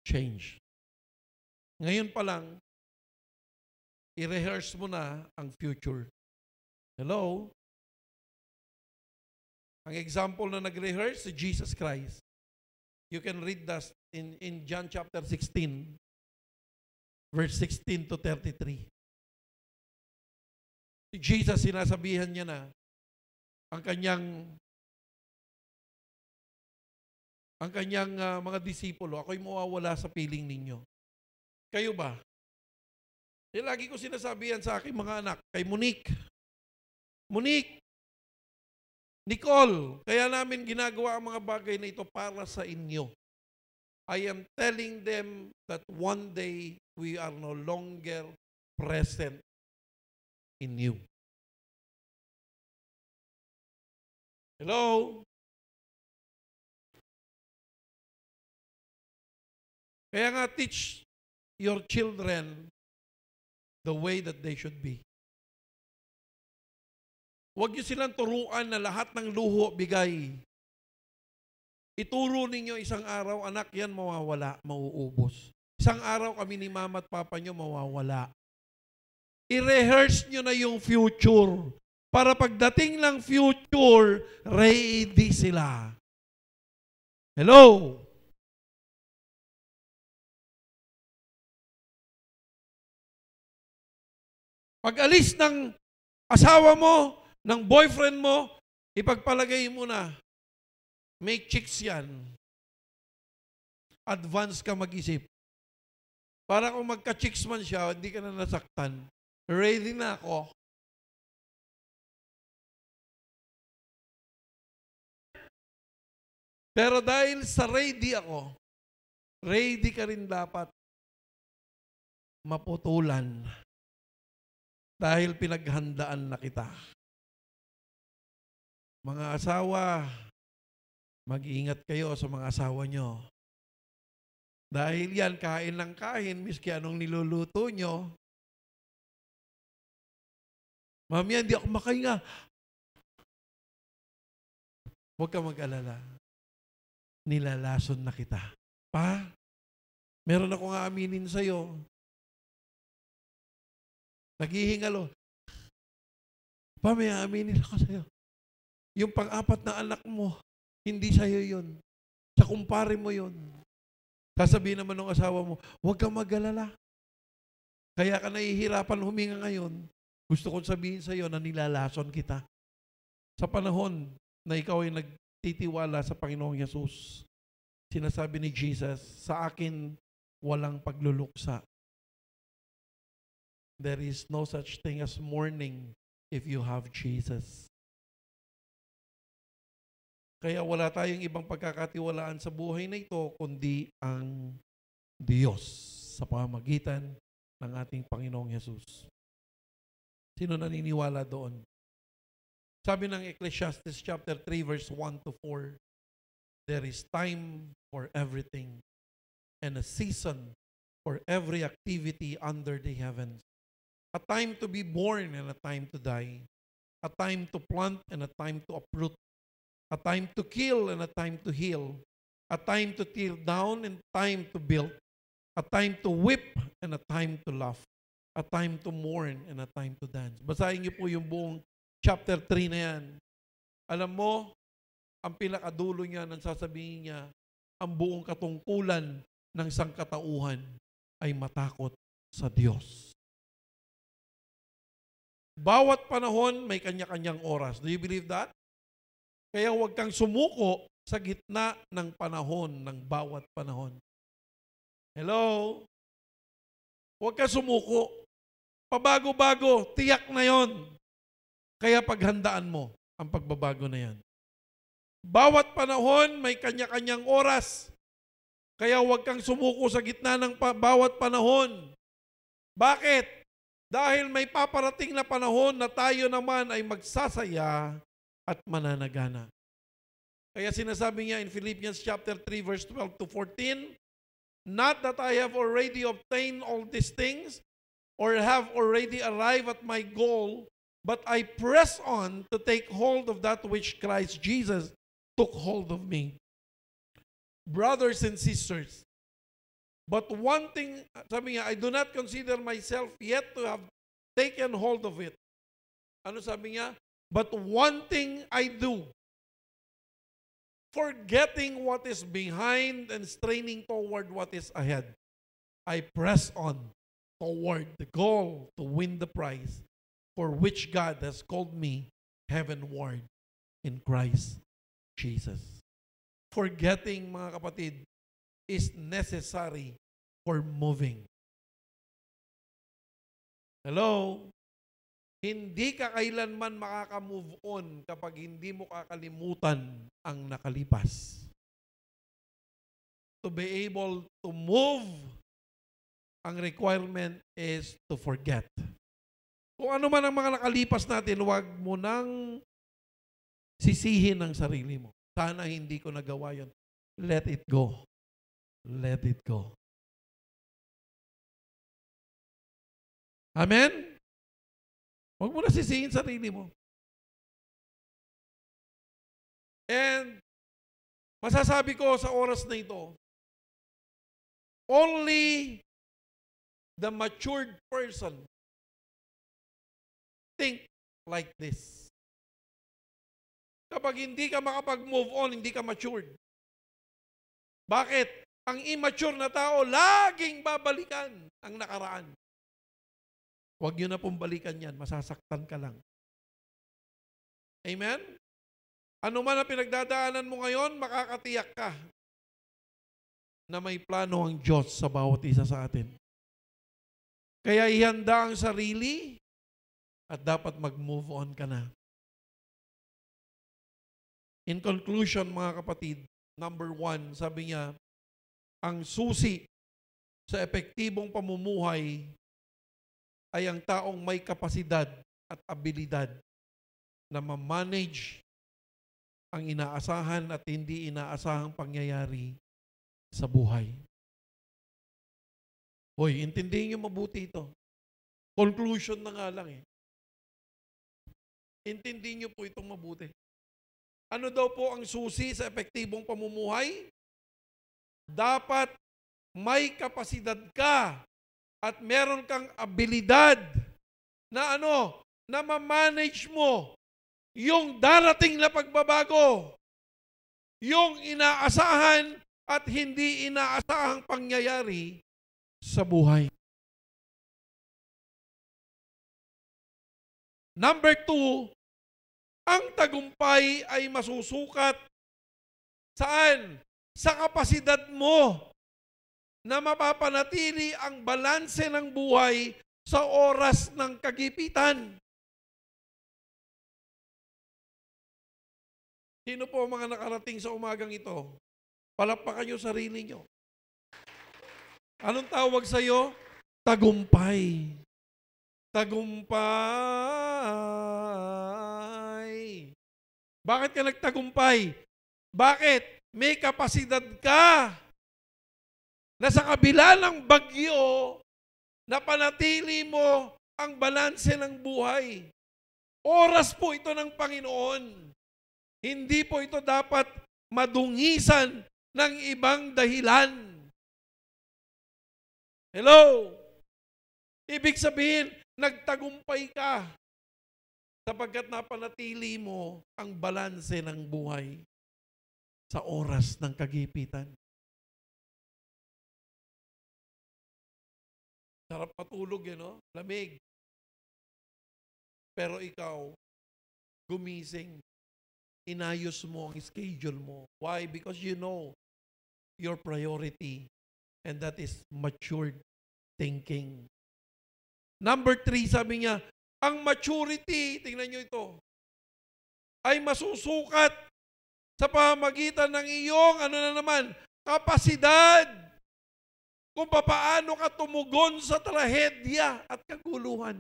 Speaker 1: change. Ngayon pa lang, i-rehearse mo na ang future. Hello? Ang example na nag-rehearse, si Jesus Christ. You can read that in John chapter 16, verse 16 to 33. Si Jesus, sinasabihan niya na ang kanyang mga disipulo, ako'y mawawala sa piling ninyo. Kayo ba? Lagi ko sinasabihan sa aking mga anak, kay Monique, Nicole, kaya namin ginagawa ang mga bagay na ito para sa inyo. I am telling them that one day we are no longer present in you. Hello? Kaya nga, teach your children the way that they should be. Huwag niyo silang turuan na lahat ng luho bigay. Ituro ninyo isang araw, anak, yan mawawala, mauubos. Isang araw kami ni mama at papa nyo mawawala. I-rehearse nyo na yung future. Para pagdating ng future, ready sila. Hello? Pag-alis ng asawa mo, ng boyfriend mo, ipagpalagay mo na, may chicks yan. Advance ka mag-isip. Para kung magka-chicks man siya, hindi ka na nasaktan. Ready na ako. Pero dahil sa ready ako, ready ka rin dapat. maputulan dahil pinaghandaan na kita. Mga asawa, mag-iingat kayo sa mga asawa nyo. Dahil yan, kain ng kain, miski anong niluluto nyo. Mamaya, hindi ako makahinga. Huwag ka mag-alala. Nilalason na kita. Pa, meron akong aaminin sa'yo. Naghihingalo. Pa, may aaminin ako sa'yo. Yung pang-apat na anak mo, hindi sa'yo yun. Sa kumpare mo yun. Sasabihin naman ng asawa mo, huwag kang mag-alala. Kaya ka nahihirapan huminga ngayon. Gusto kong sabihin sa iyo na nilalason kita. Sa panahon na ikaw ay nagtitiwala sa Panginoong Yesus, sinasabi ni Jesus, sa akin walang pagluluksa. There is no such thing as mourning if you have Jesus. Kaya wala tayong ibang pagkakatiwalaan sa buhay na ito, kundi ang Diyos sa pamamagitan ng ating Panginoong Yesus. Sino naniniwala doon? Sabi ng Ecclesiastes chapter 3 verse 1 to 4, there is time for everything and a season for every activity under the heavens. A time to be born and a time to die. A time to plant and a time to uproot. A time to kill and a time to heal. A time to tear down and time to build. A time to whip and a time to laugh. A time to mourn and a time to dance. Basahin niyo po yung buong chapter 3 na yan. Alam mo, ang pinakadulo niya nang sasabihin niya, ang buong katungkulan ng sangkatauhan ay matakot sa Diyos. Bawat panahon may kanya-kanyang oras. Do you believe that? Kaya huwag kang sumuko sa gitna ng panahon, ng bawat panahon. Hello? Huwag kang sumuko. Pabago-bago, tiyak na yon. Kaya paghandaan mo ang pagbabago na yan. Bawat panahon may kanya-kanyang oras. Kaya huwag kang sumuko sa gitna ng bawat panahon. Bakit? Dahil may paparating na panahon na tayo naman ay magsasaya at mananagana. Kaya sinasabi niya in Philippians chapter 3 verse 12 to 14, not that I have already obtained all these things or have already arrived at my goal, but I press on to take hold of that which Christ Jesus took hold of me. Brothers and sisters, but one thing, sabi niya, I do not consider myself yet to have taken hold of it. Ano sabi niya? But one thing I do, forgetting what is behind and straining toward what is ahead, I press on toward the goal to win the prize for which God has called me heavenward in Christ Jesus. Forgetting, mga kapatid, is necessary for moving. Hello? Hindi ka kailanman makaka-move on kapag hindi mo kakalimutan ang nakalipas. To be able to move, ang requirement is to forget. Kung ano man ang mga nakalipas natin, huwag mo nang sisihin ang sarili mo. Sana hindi ko nagawa yun. Let it go. Let it go. Amen? Huwag mo na sisihin sarili mo. And masasabi ko sa oras na ito, only the matured person think like this. Kapag hindi ka makapag-move on, hindi ka matured. Bakit? Ang immature na tao, laging babalikan ang nakaraan. Huwag nyo na pong balikan yan, masasaktan ka lang. Amen? Ano man ang pinagdadaanan mo ngayon, makakatiyak ka na may plano ang Diyos sa bawat isa sa atin. Kaya ihanda ang sarili at dapat mag-move on ka na. In conclusion, mga kapatid, number 1, sabi niya, ang susi sa epektibong pamumuhay ay ang taong may kapasidad at abilidad na ma-manage ang inaasahan at hindi inaasahang pangyayari sa buhay. Hoy, intindihin niyo mabuti ito. Conclusion na nga lang eh. Intindihin niyo po itong mabuti. Ano daw po ang susi sa epektibong pamumuhay? Dapat may kapasidad ka at meron kang abilidad na na ma-manage mo yung darating na pagbabago, yung inaasahan at hindi inaasahang pangyayari sa buhay. Number 2, ang tagumpay ay masusukat saan? Sa kapasidad mo na mapapanatili ang balanse ng buhay sa oras ng kagipitan. Sino po mga nakarating sa umagang ito? Palakpakan niyo sarili niyo. Anong tawag sa iyo? Tagumpay. Tagumpay. Bakit ka nagtagumpay? Bakit? May kapasidad ka na sa kabila ng bagyo, napanatili mo ang balanse ng buhay. Oras po ito ng Panginoon. Hindi po ito dapat madungisan ng ibang dahilan. Hello? Ibig sabihin, nagtagumpay ka sapagkat napanatili mo ang balanse ng buhay sa oras ng kagipitan. Sarap matulog no? Lamig. Pero ikaw, gumising, inayos mo ang schedule mo. Why? Because you know your priority, and that is matured thinking. Number 3, sabi niya, ang maturity, tingnan niyo ito, ay masusukat sa pamamagitan ng iyong, kapasidad kung papaano ka tumugon sa trahedya at kaguluhan.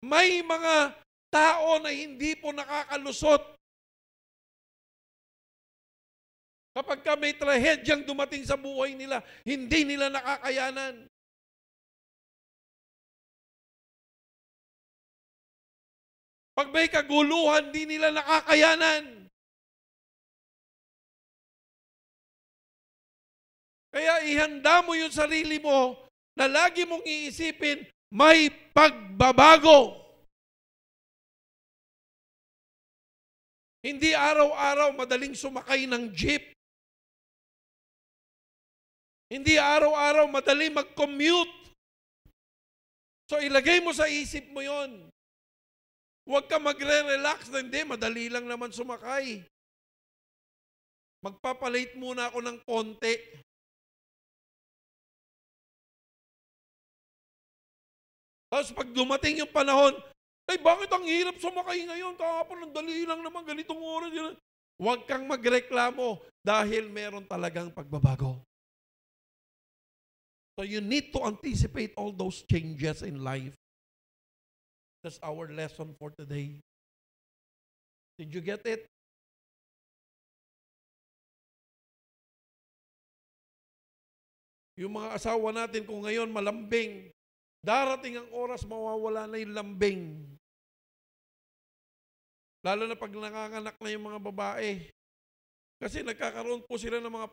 Speaker 1: May mga tao na hindi po nakakalusot kapag may trahedyang dumating sa buhay nila, hindi nila nakakayanan. Pag may kaguluhan, di nila nakakayanan. Kaya ihanda mo yung sarili mo na lagi mong iisipin, may pagbabago. Hindi araw-araw madaling sumakay ng jeep. Hindi araw-araw madali mag-commute. So ilagay mo sa isip mo yon. Huwag ka magre-relax na hindi, madali lang naman sumakay. Magpapalate muna ako ng konti. Tapos pag dumating yung panahon, ay bakit ang hirap sumakay ngayon? Kahapon ang dali lang naman, ganitong oras. Huwag kang magreklamo dahil meron talagang pagbabago. So you need to anticipate all those changes in life. That's our lesson for today. Did you get it? Yung mga asawa natin kung ngayon malambing, darating ang oras mawawala na yung lambing. Lalo na pag nanganganak na yung mga babae. Kasi nagkakaroon po sila ng mga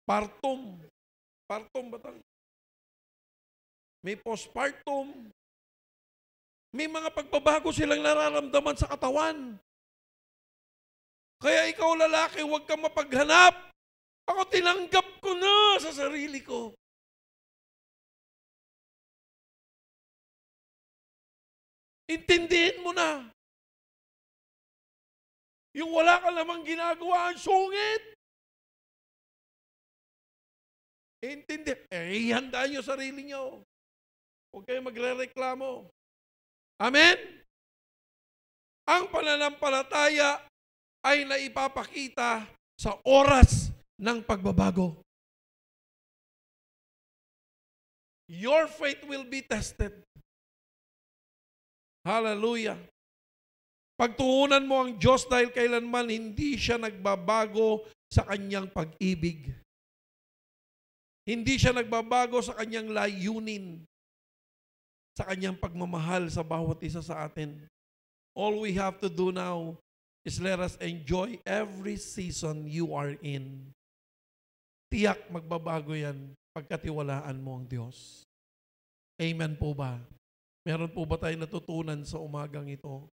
Speaker 1: partum. Partum ba tayo? May postpartum. May mga pagbabago silang nararamdaman sa katawan. Kaya ikaw lalaki, huwag kang mapaghanap. Ako tinanggap ko na sa sarili ko. Intindihin mo na. Yung wala ka namang ginagawa, ang sungit. Ihandaan nyo sarili nyo. Huwag kayo magre-reklamo. Amen? Ang pananampalataya ay naipapakita sa oras ng pagbabago. Your faith will be tested. Hallelujah. Pagtuunan mo ang Diyos dahil kailanman hindi siya nagbabago sa kanyang pag-ibig. Hindi siya nagbabago sa kanyang layunin, sa kanyang pagmamahal sa bawat isa sa atin. All we have to do now is let us enjoy every season you are in. Tiyak magbabago yan pagkatiwalaan mo ang Diyos. Amen po ba? Meron po ba tayong natutunan sa umagang ito?